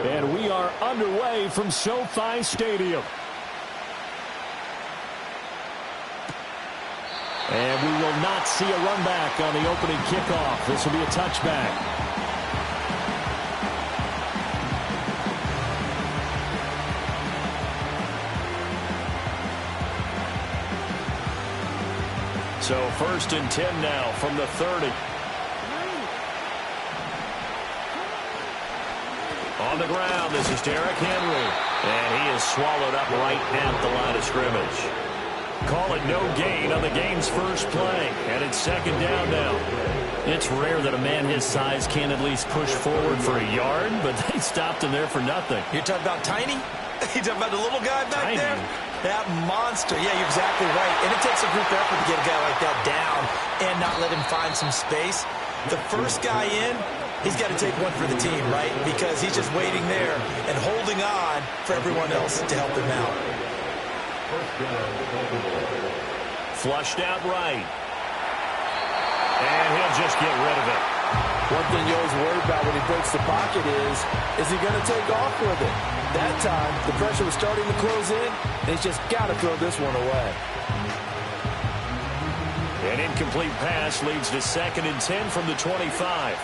And we are underway from SoFi Stadium. And we will not see a run back on the opening kickoff. This will be a touchback. So 1st and 10 now from the 30. On the ground, this is Derrick Henry. And he is swallowed up right at the line of scrimmage. Call it no gain on the game's first play. And it's 2nd down now. It's rare that a man his size can at least push forward for a yard, but they stopped him there for nothing. You're talking about tiny? You're talking about the little guy back there? That monster. Yeah, you're exactly right. And it takes a group effort to get a guy like that down and not let him find some space. The first guy in, he's got to take one for the team, right? Because he's just waiting there and holding on for everyone else to help him out. Flushed out right. And he'll just get rid of it. One thing you always worry about when he breaks the pocket is he going to take off with it? That time, the pressure was starting to close in, and he's just got to throw this one away. An incomplete pass leads to 2nd and 10 from the 25.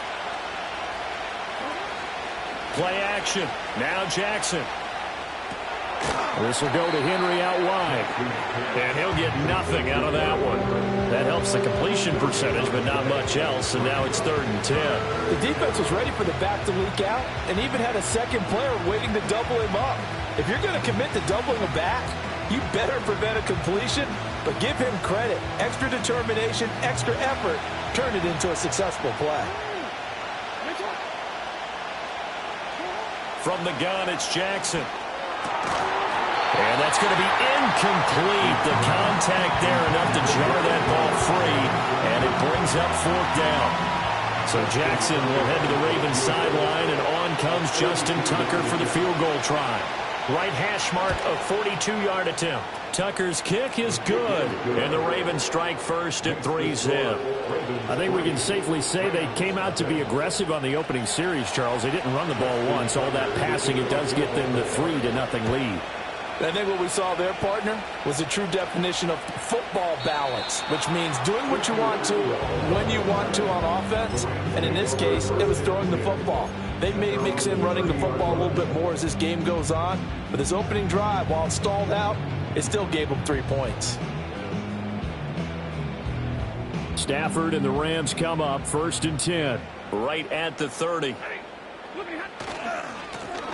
Play action. Now Jackson. This will go to Henry out wide. And he'll get nothing out of that one. That helps the completion percentage, but not much else. And now it's 3rd and 10. The defense was ready for the back to leak out and even had a second player waiting to double him up. If you're going to commit to doubling a back, you better prevent a completion, but give him credit. Extra determination, extra effort, turn it into a successful play. From the gun, it's Jackson. And that's going to be incomplete. The contact there enough to jar that ball free, and it brings up 4th down. So Jackson will head to the Ravens sideline, and on comes Justin Tucker for the field goal try. Right hash mark, a 42-yard attempt. Tucker's kick is good, and the Ravens strike first at 3-0. I think we can safely say they came out to be aggressive on the opening series, Charles. They didn't run the ball once. All that passing, it does get them the 3-0 lead. I think what we saw there, partner, was a true definition of football balance, which means doing what you want to, when you want to on offense, and in this case, it was throwing the football. They may mix in running the football a little bit more as this game goes on, but this opening drive, while it stalled out, it still gave them 3 points. Stafford and the Rams come up 1st and 10. Right at the 30.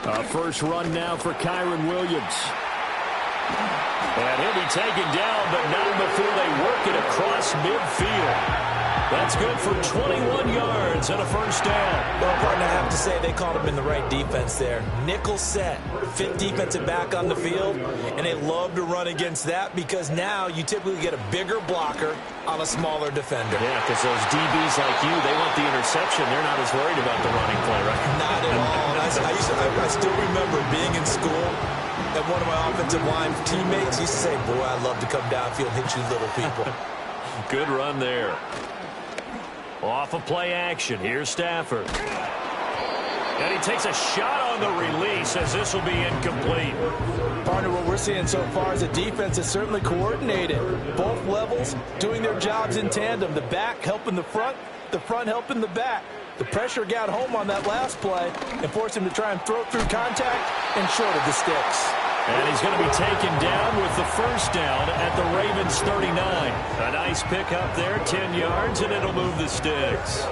A first run now for Kyren Williams. And he'll be taken down, but not before they work it across midfield. That's good for 21 yards and a 1st down. Well, partner, I have to say they called him in the right defense there. Nickel set, 5th defensive back on the field, and they love to run against that because now you typically get a bigger blocker on a smaller defender. Yeah, because those DBs like you, they want the interception. They're not as worried about the running play, right? Not at all. I still remember being in school, and one of my offensive line teammates used to say, boy, I'd love to come downfield and hit you little people. Good run there. Off of play action. Here's Stafford. And he takes a shot on the release as this will be incomplete. Partner, what we're seeing so far is a defense is certainly coordinated. Both levels doing their jobs in tandem. The back helping the front helping the back. The pressure got home on that last play and forced him to try and throw through contact and short of the sticks. And he's going to be taken down with the 1st down at the Ravens 39. A nice pickup there, 10 yards, and it'll move the sticks.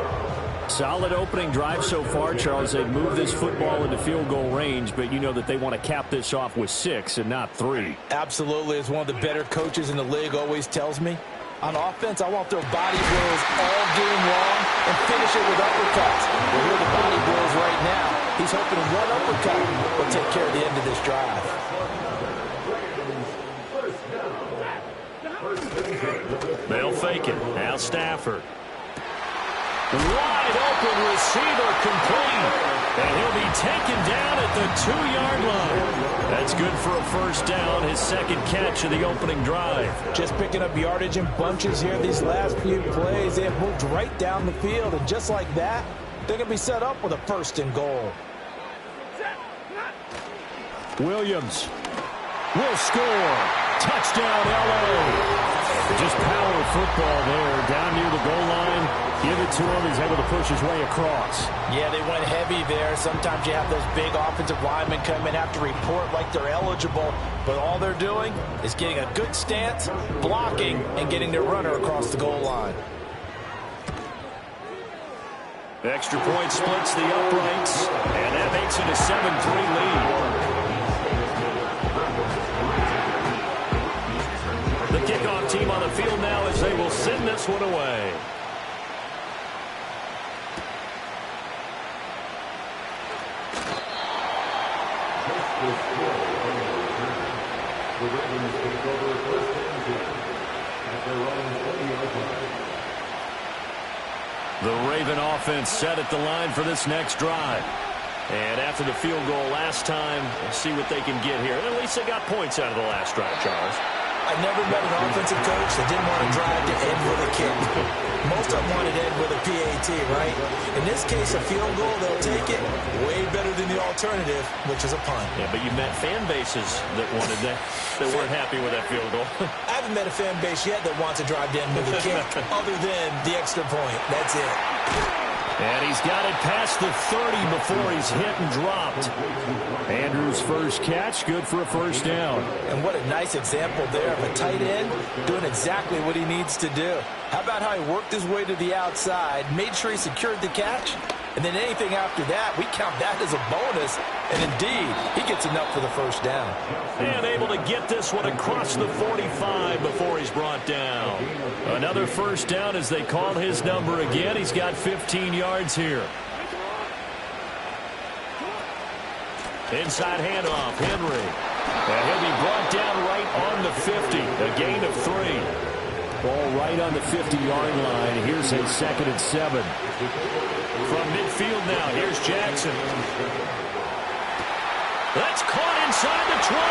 Solid opening drive so far, Charles. They've moved this football into field goal range, but you know that they want to cap this off with 6 and not 3. Absolutely. As one of the better coaches in the league always tells me, on offense, I want their body blows all game long and finish it with uppercuts. Well, here are the body blows right now. He's hoping one uppercut will take care of the end of this drive. They'll fake it. Now Stafford. Wide open receiver complete. And he'll be taken down at the 2-yard line. That's good for a 1st down, his 2nd catch of the opening drive. Just picking up yardage in bunches here these last few plays. They have moved right down the field, and just like that, they're going to be set up with a 1st and goal. Williams will score. Touchdown, L.A. Just power football there. Down near the goal line. Give it to him. He's able to push his way across. Yeah, they went heavy there. Sometimes you have those big offensive linemen come in, have to report like they're eligible. But all they're doing is getting a good stance, blocking, and getting their runner across the goal line. Extra point splits the uprights, and that makes it a 7-3 lead. The kickoff team on the field now as they will send this one away. The Raven offense set at the line for this next drive. And after the field goal last time, we'll see what they can get here. And at least they got points out of the last drive, Charles. I never met an offensive coach that didn't want to drive to end with a kick. Most of them wanted to end with a PAT, right? In this case, a field goal, they'll take it. Way better than the alternative, which is a punt. Yeah, but you met fan bases that wanted that, that weren't happy with that field goal. I haven't met a fan base yet that wants to drive to end with a kick other than the extra point. That's it. And he's got it past the 30 before he's hit and dropped. Andrews' first catch, good for a 1st down. And what a nice example there of a tight end doing exactly what he needs to do. How about how he worked his way to the outside, made sure he secured the catch, and then anything after that, we count that as a bonus. And indeed, he gets enough for the 1st down. And able to get this one across the 45 before he's brought down. Another 1st down as they call his number again. He's got 15 yards here. Inside handoff, Henry. And he'll be brought down right on the 50. A gain of 3. Ball right on the 50-yard line. Here's a 2nd and 7. From midfield now, here's Jackson. That's caught inside the 20.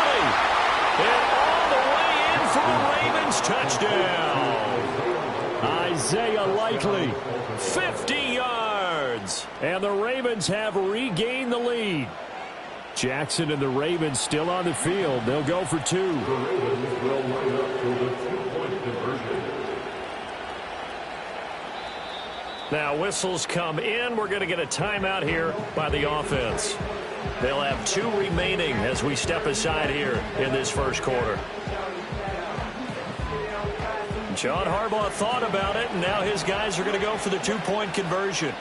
And all the way in for a Ravens touchdown. Isaiah Likely, 50 yards. And the Ravens have regained the lead. Jackson and the Ravens still on the field. They'll go for 2. Now whistles come in. We're going to get a timeout here by the offense. They'll have 2 remaining as we step aside here in this 1st quarter. John Harbaugh thought about it, and now his guys are going to go for the 2-point conversion.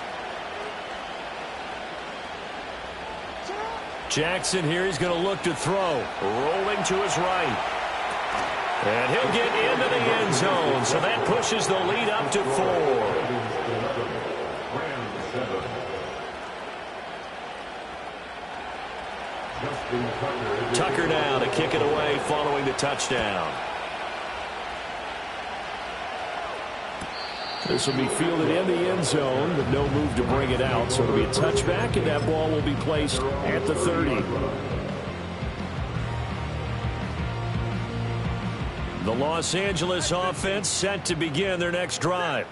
Jackson here, he's going to look to throw. Rolling to his right. And he'll get into the end zone, so that pushes the lead up to 4. Tucker now to kick it away following the touchdown. This will be fielded in the end zone with no move to bring it out. So it'll be a touchback, and that ball will be placed at the 30. The Los Angeles offense set to begin their next drive.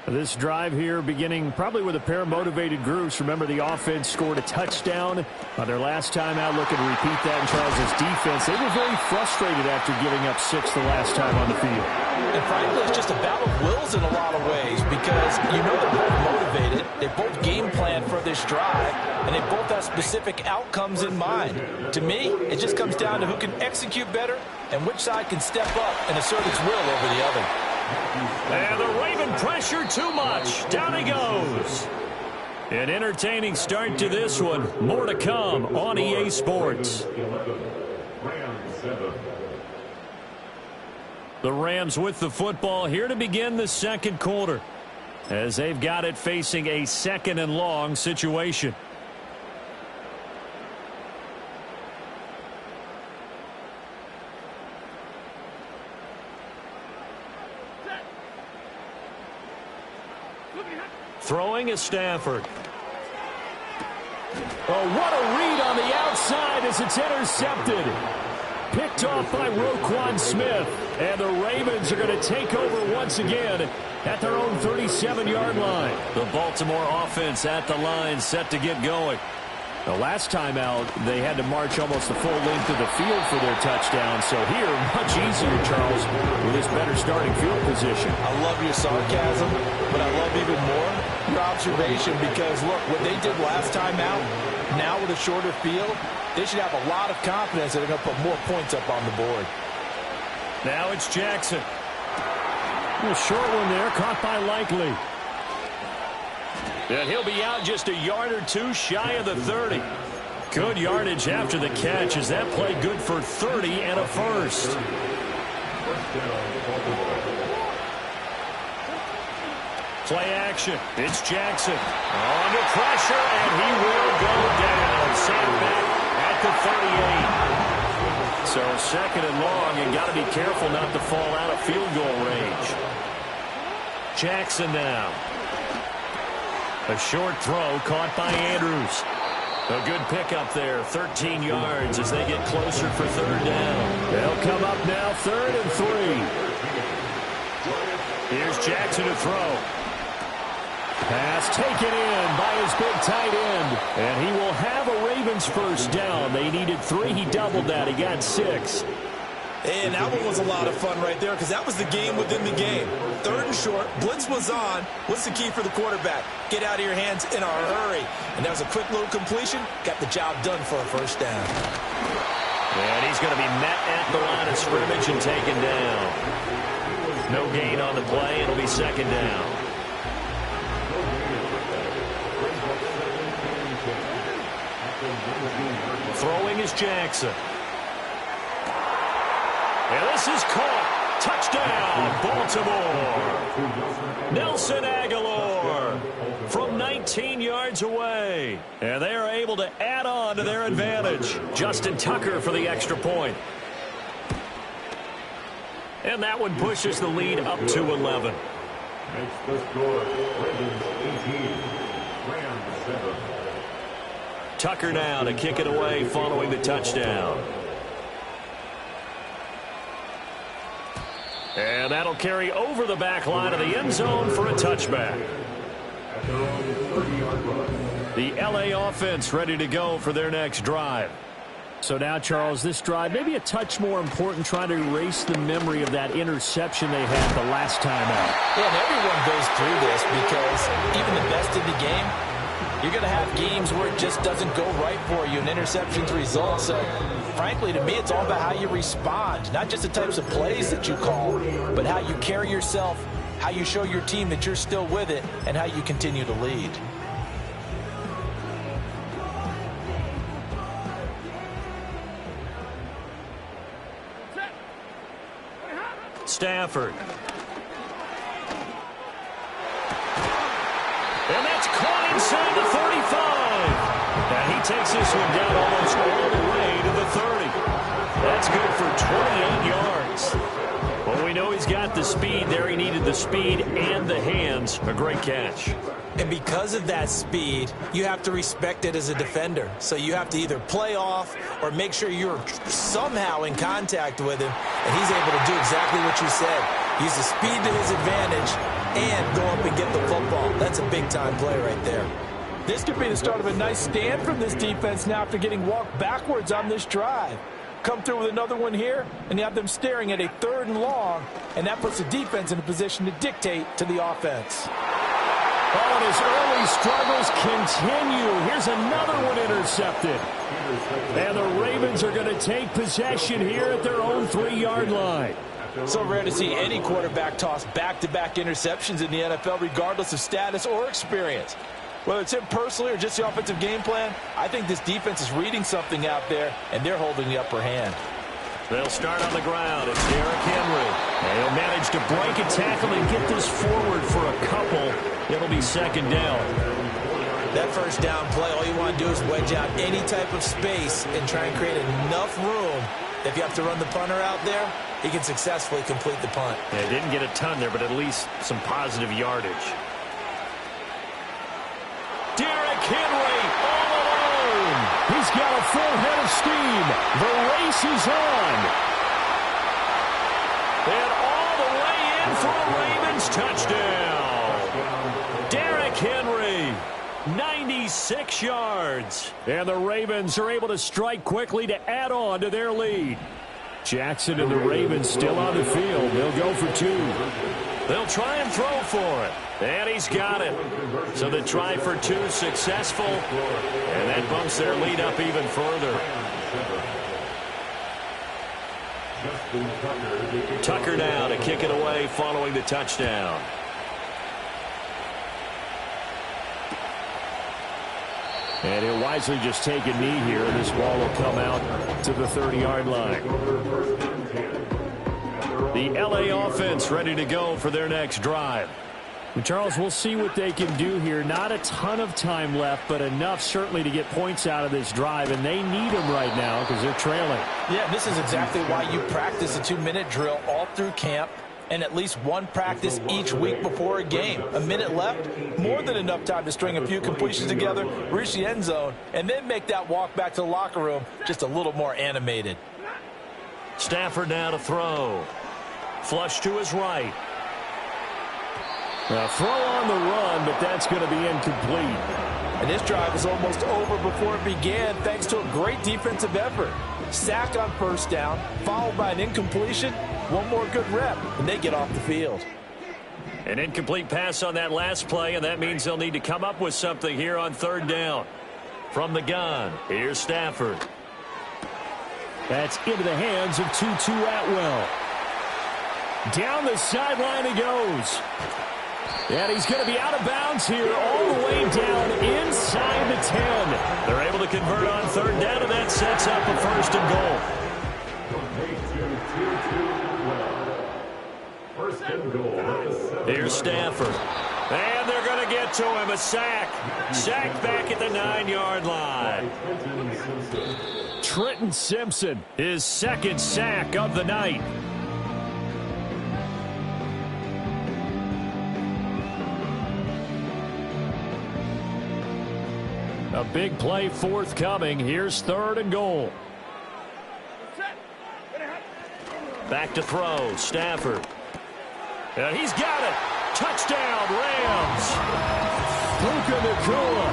This drive here beginning probably with a pair of motivated groups. Remember, the offense scored a touchdown on their last time out. Looking to repeat that in Charles' defense. They were very frustrated after giving up 6 the last time on the field. And frankly, it's just a battle of wills in a lot of ways because you know they're both motivated. They both game plan for this drive, and they both have specific outcomes in mind. To me, it just comes down to who can execute better and which side can step up and assert its will over the other. And the Raven pressure too much. Down he goes. An entertaining start to this one. More to come on EA Sports. The Rams with the football here to begin the 2nd quarter, as they've got it facing a 2nd and long situation. Throwing is Stafford. Oh, what a read on the outside as it's intercepted. Picked off by Roquan Smith. And the Ravens are going to take over once again at their own 37-yard line. The Baltimore offense at the line, set to get going. The last time out, they had to march almost the full length of the field for their touchdown. So here, much easier, Charles, with this better starting field position. I love your sarcasm, but I love even more your observation because, look, what they did last time out, now with a shorter field, they should have a lot of confidence that they're going to put more points up on the board. Now it's Jackson. A short one there, caught by Likely. And he'll be out just a yard or two shy of the 30. Good yardage after the catch as that play good for 30 and a first. Play action. It's Jackson. Under pressure, and he will go down. Sent back at the 38. So second and long, you got to be careful not to fall out of field goal range. Jackson now. A short throw caught by Andrews. A good pickup there, 13 yards as they get closer for third down. They'll come up now, 3rd and 3. Here's Jackson to throw. Pass taken in by his big tight end. And he will have a Ravens first down. They needed 3. He doubled that. He got 6. And that one was a lot of fun right there because that was the game within the game. 3rd and short. Blitz was on. What's the key for the quarterback? Get out of your hands in a hurry. And that was a quick little completion. Got the job done for a first down. And he's going to be met at the line of scrimmage and taken down. No gain on the play. It'll be second down. Throwing is Jackson. And this is caught. Touchdown, Baltimore. Nelson Aguilar from 19 yards away. And they are able to add on to their advantage. Justin Tucker for the extra point. And that one pushes the lead up to 11. Makes the score, Ravens 18, Rams 7. Tucker now to kick it away following the touchdown. And that'll carry over the back line of the end zone for a touchback. The LA offense ready to go for their next drive. So now, Charles, this drive may be a touch more important, trying to erase the memory of that interception they had the last time out. Yeah, and everyone goes through this because even the best in the game, you're going to have games where it just doesn't go right for you, and interceptions result. So, frankly, to me, it's all about how you respond, not just the types of plays that you call, but how you carry yourself, how you show your team that you're still with it, and how you continue to lead. Stafford. And that's caught inside the 35. And he takes this one down almost all the way to the 30. That's good for 28 yards. Well, we know he's got the speed there. He needed the speed and the hands. A great catch. And because of that speed, you have to respect it as a defender. So you have to either play off or make sure you're somehow in contact with him. And he's able to do exactly what you said. Use the speed to his advantage and go up and get the football. That's a big-time play right there. This could be the start of a nice stand from this defense now after getting walked backwards on this drive. Come through with another one here, and you have them staring at a 3rd and long, and that puts the defense in a position to dictate to the offense. Oh, and his early struggles continue. Here's another one intercepted. And the Ravens are going to take possession here at their own 3-yard line. So rare to see any quarterback toss back-to-back interceptions in the NFL, regardless of status or experience. Whether it's him personally or just the offensive game plan, I think this defense is reading something out there, and they're holding the upper hand. They'll start on the ground. It's Derrick Henry. And he'll manage to break a tackle and get this forward for a couple. It'll be second down. That first down play, all you want to do is wedge out any type of space and try and create enough room. If you have to run the punter out there, he can successfully complete the punt. Yeah, didn't get a ton there, but at least some positive yardage. Derrick Henry all alone. He's he's got a full head of steam. The race is on. And all the way in for a Ravens touchdown. Derrick Henry, 96 yards. And the Ravens are able to strike quickly to add on to their lead. Jackson and the Ravens still on the field. They'll go for two. They'll try and throw for it. And he's got it. So the try for two successful. And that bumps their lead up even further. Tucker now to kick it away following the touchdown. And he'll wisely just take a knee here. This ball will come out to the 30-yard line. The LA offense ready to go for their next drive. And Charles, we'll see what they can do here. Not a ton of time left, but enough certainly to get points out of this drive. And they need them right now because they're trailing. Yeah, this is exactly why you practice a 2-minute drill all through camp. And at least one practice each week before a game. A minute left, more than enough time to string a few completions together, reach the end zone, and then make that walk back to the locker room just a little more animated. Stafford now to throw. Flush to his right. A throw on the run, but that's going to be incomplete. And this drive is almost over before it began thanks to a great defensive effort. Sack on first down, followed by an incompletion. One more good rep, and they get off the field. An incomplete pass on that last play, and that means they'll need to come up with something here on third down. From the gun, here's Stafford. That's into the hands of Tutu Atwell. Down the sideline he goes. And he's going to be out of bounds here all the way down inside the 10. They're able to convert on third down, and that sets up a first and goal. Here's Stafford. And they're going to get to him. A sack. Sacked back at the 9-yard line. Trenton Simpson, his second sack of the night. A big play forthcoming. Here's third and goal. Back to throw. Stafford. And he's got it. Touchdown, Rams. Puka Nacua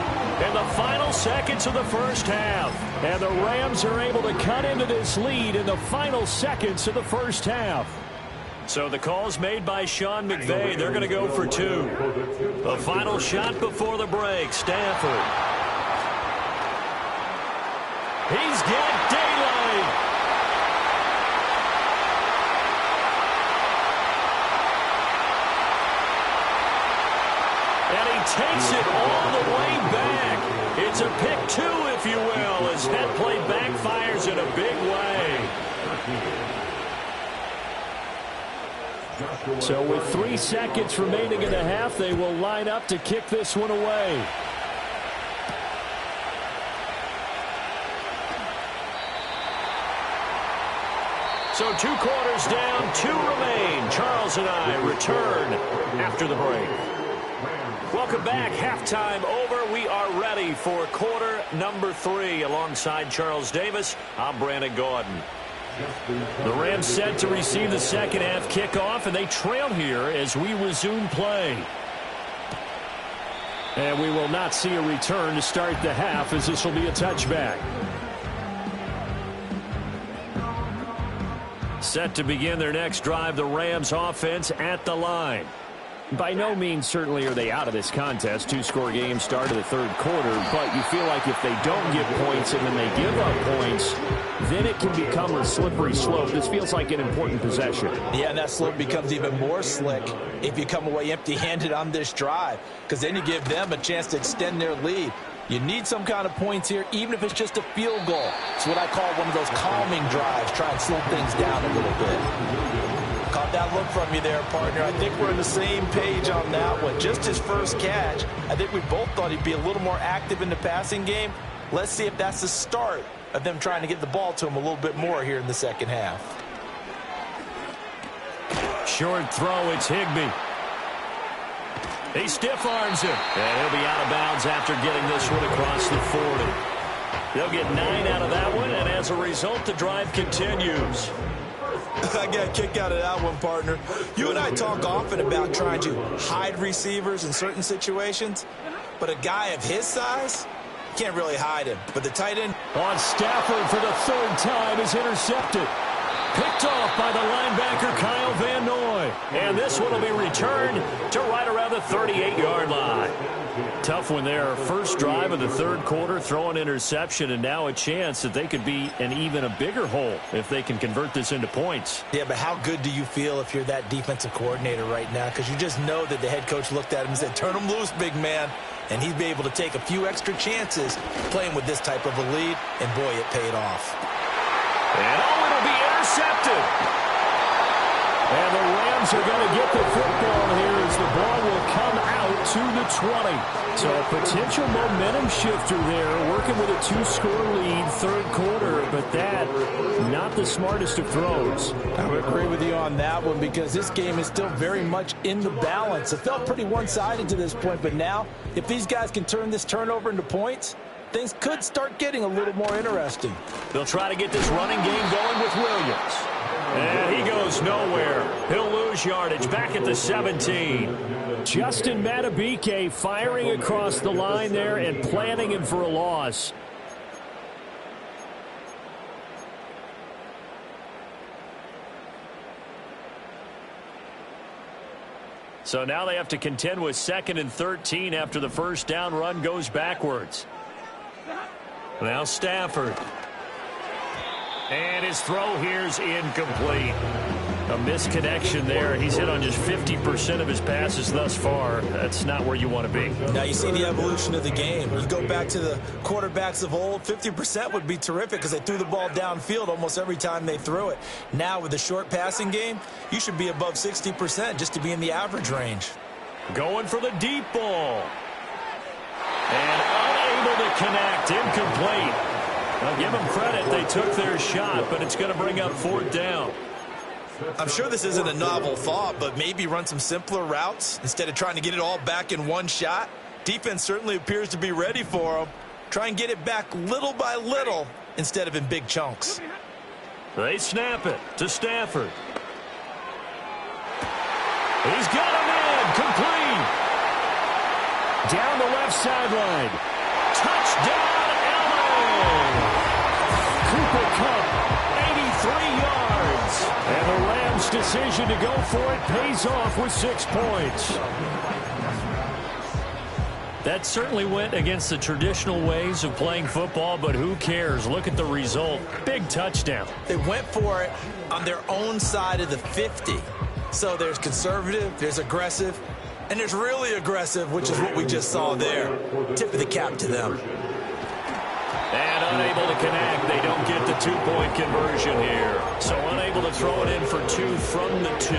in the final seconds of the first half. And the Rams are able to cut into this lead in the final seconds of the first half. So the call's made by Sean McVay. They're going to go for two. The final shot before the break. Stafford. He's got daylight. And he takes it all the way back. It's a pick two, if you will, as that play backfires in a big way. So with 3 seconds remaining in the half, they will line up to kick this one away. So 2 quarters down, 2 remain. Charles and I return after the break. Welcome back. Halftime over. We are ready for quarter number 3. Alongside Charles Davis, I'm Brandon Gaudin. The Rams set to receive the second half kickoff, and they trail here as we resume play. And we will not see a return to start the half, as this will be a touchback. Set to begin their next drive, the Rams offense at the line. By no means certainly are they out of this contest. 2-score game start of the third quarter, but you feel like if they don't get points and then they give up points, then it can become a slippery slope. This feels like an important possession. Yeah, and that slope becomes even more slick if you come away empty-handed on this drive, because then you give them a chance to extend their lead. You need some kind of points here, even if it's just a field goal. It's what I call one of those calming drives. Try and slow things down a little bit. Caught that look from you there, partner. I think we're on the same page on that one. Just his first catch. I think we both thought he'd be a little more active in the passing game. Let's see if that's the start of them trying to get the ball to him a little bit more here in the second half. Short throw, it's Higbee. He stiff arms him. And he'll be out of bounds after getting this one across the 40. They'll get 9 out of that one, and as a result, the drive continues. I got a kick out of that one, partner. You and I talk often about trying to hide receivers in certain situations, but a guy of his size can't really hide him. But the tight end on Stafford for the 3rd time is intercepted. Picked off by the linebacker Kyle Van Noy. And this one will be returned to right around the 38-yard line. Tough one there. First drive of the 3rd quarter, throw an interception, and now a chance that they could be in even a bigger hole if they can convert this into points. Yeah, but how good do you feel if you're that defensive coordinator right now? Because you just know that the head coach looked at him and said, turn him loose, big man. And he'd be able to take a few extra chances playing with this type of a lead, and boy, it paid off. And it'll be intercepted. And the Rams are going to get the football here as the ball will come out to the 20. So a potential momentum shifter there, working with a 2-score lead, 3rd quarter, but that, not the smartest of throws. I would agree with you on that one because this game is still very much in the balance. It felt pretty one-sided to this point, but now, if these guys can turn this turnover into points, things could start getting a little more interesting. They'll try to get this running game going with Williams. And he goes nowhere. He'll lose yardage back at the 17. Justin Madubuike firing across the line there and planting him for a loss. So now they have to contend with 2nd and 13 after the first down run goes backwards. Now Stafford. And his throw here's incomplete. A misconnection there. He's hit on just 50% of his passes thus far. That's not where you want to be. Now you see the evolution of the game. You go back to the quarterbacks of old, 50% would be terrific because they threw the ball downfield almost every time they threw it. Now with the short passing game, you should be above 60% just to be in the average range. Going for the deep ball. And unable to connect. Incomplete. I'll give them credit. They took their shot, but it's going to bring up 4th down. I'm sure this isn't a novel thought, but maybe run some simpler routes instead of trying to get it all back in one shot. Defense certainly appears to be ready for them. Try and get it back little by little instead of in big chunks. They snap it to Stafford. He's got him in. Complete. Down the left sideline. Touchdown, LA. Cooper Kupp, 83 yards. And the Rams' decision to go for it pays off with 6 points. That certainly went against the traditional ways of playing football, but who cares? Look at the result. Big touchdown. They went for it on their own side of the 50. So there's conservative, there's aggressive, and there's really aggressive, which is what we just saw there. Tip of the cap to them. And unable to connect. They don't get the 2-point conversion here. So unable to throw it in for 2 from the 2.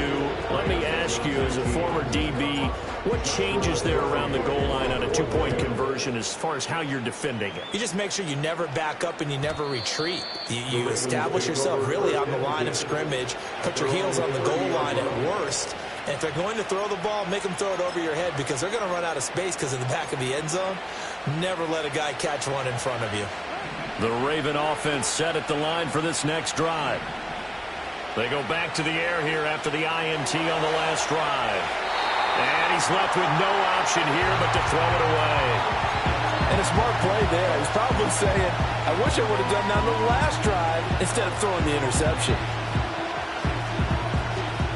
Let me ask you, as a former DB, what changes there around the goal line on a 2-point conversion as far as how you're defending it? You just make sure you never back up and you never retreat. You establish yourself really on the line of scrimmage, put your heels on the goal line at worst. And if they're going to throw the ball, make them throw it over your head because they're going to run out of space because of the back of the end zone. Never let a guy catch one in front of you. The Raven offense set at the line for this next drive. They go back to the air here after the INT on the last drive. And he's left with no option here but to throw it away. And a smart play there. He's probably saying, I wish I would have done that on the last drive instead of throwing the interception.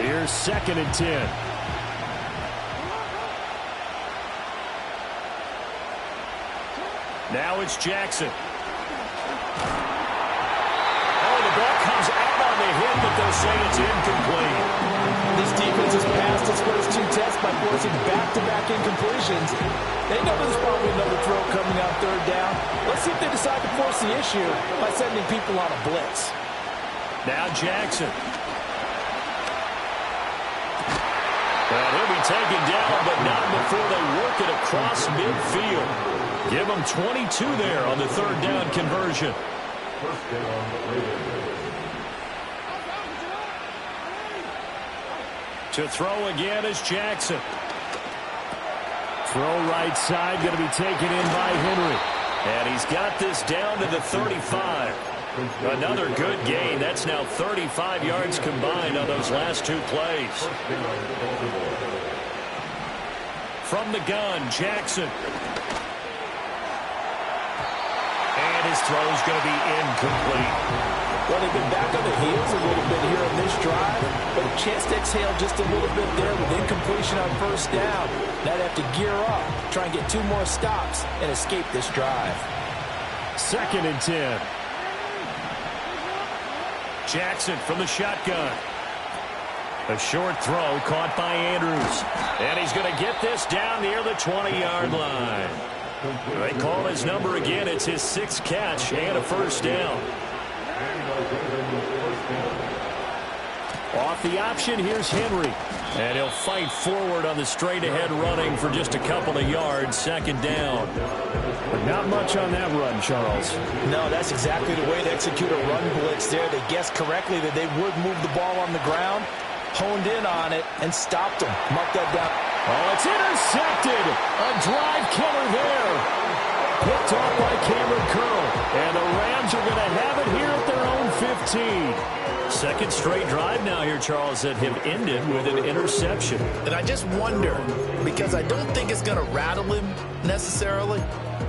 Here's 2nd and 10. Now it's Jackson. Oh, the ball comes out on the hit, but they'll say it's incomplete. This defense has passed its first 2 tests by forcing back-to-back incompletions. They know there's probably another throw coming on 3rd down. Let's see if they decide to force the issue by sending people on a blitz. Now Jackson. Well, he'll be taken down, but not before they work it across midfield. Give them 22 there on the 3rd down conversion. To throw again is Jackson. Throw right side, going to be taken in by Henry. And he's got this down to the 35. Another good gain. That's now 35 yards combined on those last two plays. From the gun, Jackson. And his throw is going to be incomplete. Well, they've been back on the heels a little bit here in this drive, but a chance to exhale just a little bit there with incompletion on first down. Now they have to gear up, try and get 2 more stops, and escape this drive. 2nd and 10. Jackson from the shotgun. A short throw caught by Andrews. And he's going to get this down near the 20-yard line. They call his number again. It's his 6th catch and a first down. Off the option, here's Henry. And he'll fight forward on the straight-ahead running for just a couple of yards. 2nd down. But not much on that run, Charles. No, that's exactly the way to execute a run blitz there. They guessed correctly that they would move the ball on the ground, honed in on it, and stopped them. Mark that down. Oh, it's intercepted. A drive killer there. Picked off by Cameron Curl. And the Rams are going to have it here at their own 15. 2nd straight drive now here, Charles, that have ended with an interception. And I just wonder, because I don't think it's going to rattle him necessarily,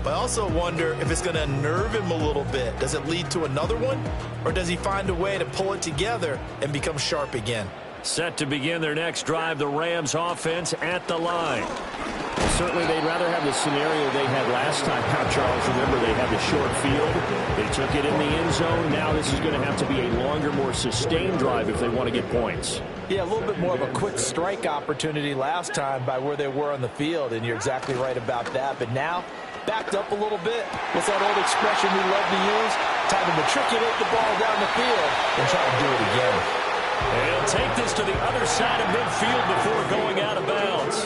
but I also wonder if it's going to unnerve him a little bit. Does it lead to another one, or does he find a way to pull it together and become sharp again? Set to begin their next drive, the Rams offense at the line. Well, certainly they'd rather have the scenario they had last time out, Charles. Remember, they had the short field. They took it in the end zone. Now this is going to have to be a longer, more sustained drive if they want to get points. Yeah, a little bit more of a quick strike opportunity last time by where they were on the field, and you're exactly right about that. But now, backed up a little bit. What's that old expression we love to use? Time to matriculate the ball down the field and try to do it again. He'll take this to the other side of midfield before going out of bounds.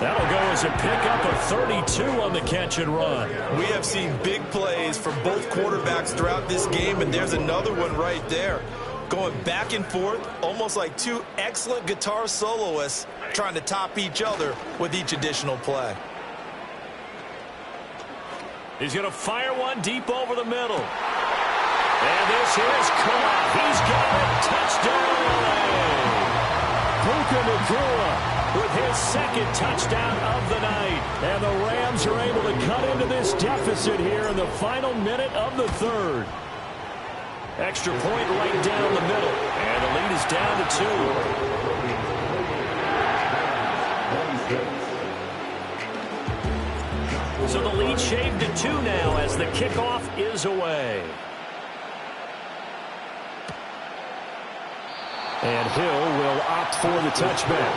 That'll go as a pickup of 32 on the catch and run. We have seen big plays from both quarterbacks throughout this game, and there's another one right there. Going back and forth, almost like 2 excellent guitar soloists trying to top each other with each additional play. He's going to fire one deep over the middle. And this is caught. He's got it. Touchdown, Puka Nacua with his 2nd touchdown of the night. And the Rams are able to cut into this deficit here in the final minute of the 3rd. Extra point right down the middle. And the lead is down to 2. So the lead shaved to 2 now as the kickoff is away. And Hill will opt for the touchback.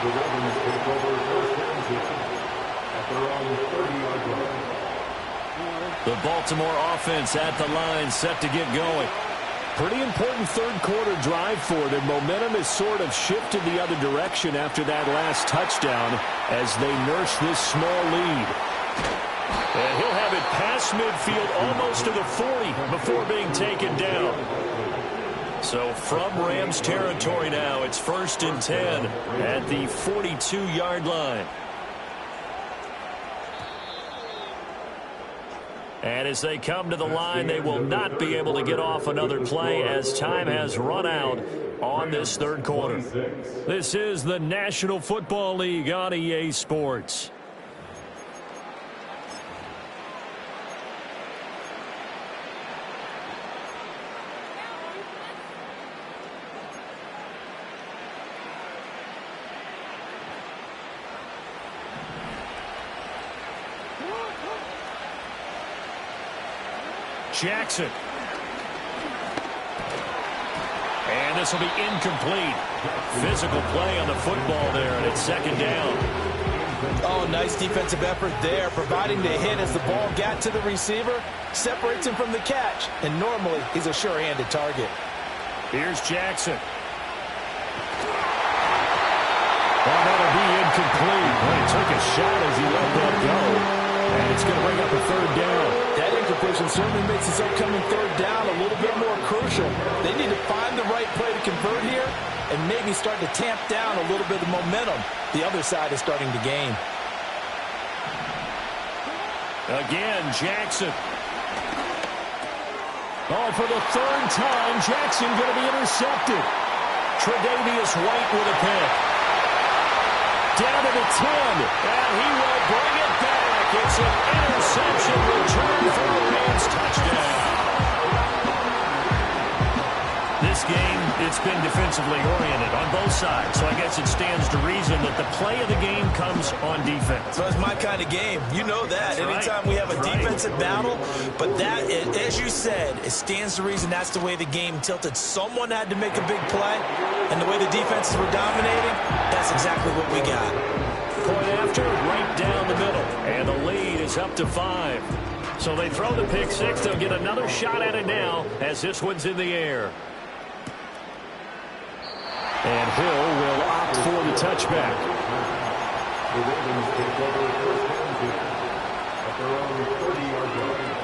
The Ravens take over first and 10 at their own 30-yard line. The Baltimore offense at the line, set to get going. Pretty important 3rd quarter drive for them. Momentum has sort of shifted the other direction after that last touchdown as they nurse this small lead. And he'll have it past midfield almost to the 40 before being taken down. So from Rams territory now, it's 1st and 10 at the 42-yard line. And as they come to the line, they will not be able to get off another play as time has run out on this 3rd quarter. This is the National Football League on EA Sports. Jackson. And this will be incomplete. Physical play on the football there, and it's 2nd down. Oh, nice defensive effort there, providing the hit as the ball got to the receiver, separates him from the catch, and normally he's a sure-handed target. Here's Jackson. Well, that'll be incomplete. Well, he took a shot as he let that go, and it's going to bring up a 3rd down. That incompletion certainly makes this upcoming 3rd down a little bit more crucial. They need to find the right play to convert here and maybe start to tamp down a little bit of momentum the other side is starting to gain. Again, Jackson. Oh, for the third time, Jackson going to be intercepted. Tre'Davious White with a pick. Down to the 10, and he will bring it back. It's an interception return for a Rams touchdown. This game, it's been defensively oriented on both sides, so I guess it stands to reason that the play of the game comes on defense. So it's my kind of game. You know that. That's Anytime right. we have a defensive battle, but that, as you said, it stands to reason that's the way the game tilted. Someone had to make a big play, and the way the defenses were dominating, that's exactly what we got. Point after, right down the middle, and the lead is up to 5. So they throw the pick six. They'll get another shot at it now as this one's in the air. And Hill will opt for the touchback. The Ravens take over first down here at their own 30-yard line.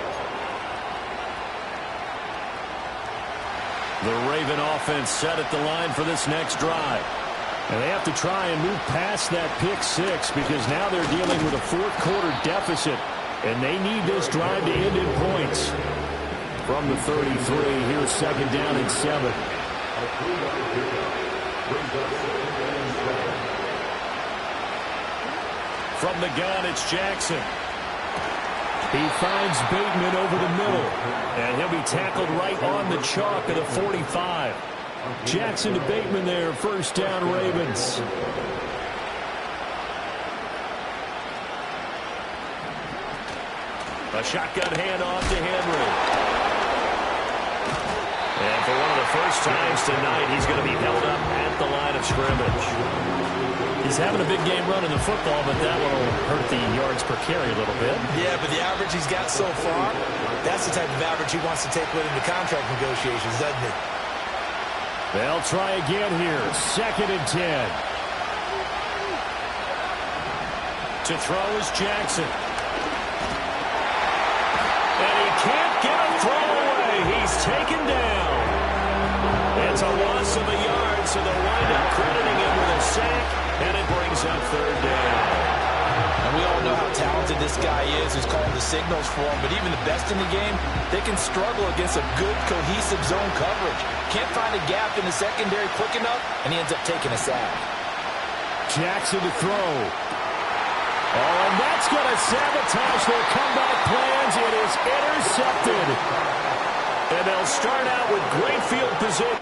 The Raven offense set at the line for this next drive. And they have to try and move past that pick six because now they're dealing with a fourth-quarter deficit, and they need this drive to end in points. From the 33, here's second down and 7. A 3-yard pickup brings up second and 7. From the gun, it's Jackson. He finds Bateman over the middle, and he'll be tackled right on the chalk of the 45. Jackson to Bateman there, first down Ravens. A shotgun handoff to Henry. And for one of the first times tonight, he's going to be held up at the line of scrimmage. He's having a big game running the football, but that one will hurt the yards per carry a little bit. Yeah, but the average he's got so far, that's the type of average he wants to take with him to contract negotiations, doesn't he? They'll try again here. Second and 10. To throw is Jackson. And he can't get a throw away. He's taken down. It's a loss of a yard, so they'll wind up crediting him with a sack, and it brings up third down. And we all know how talented this guy is who's calling the signals for him, but even the best in the game, they can struggle against a good, cohesive zone coverage. Can't find a gap in the secondary quick enough, and he ends up taking a sack. Jackson to throw. Oh, and that's going to sabotage their comeback plans. It is intercepted. And they'll start out with great field position.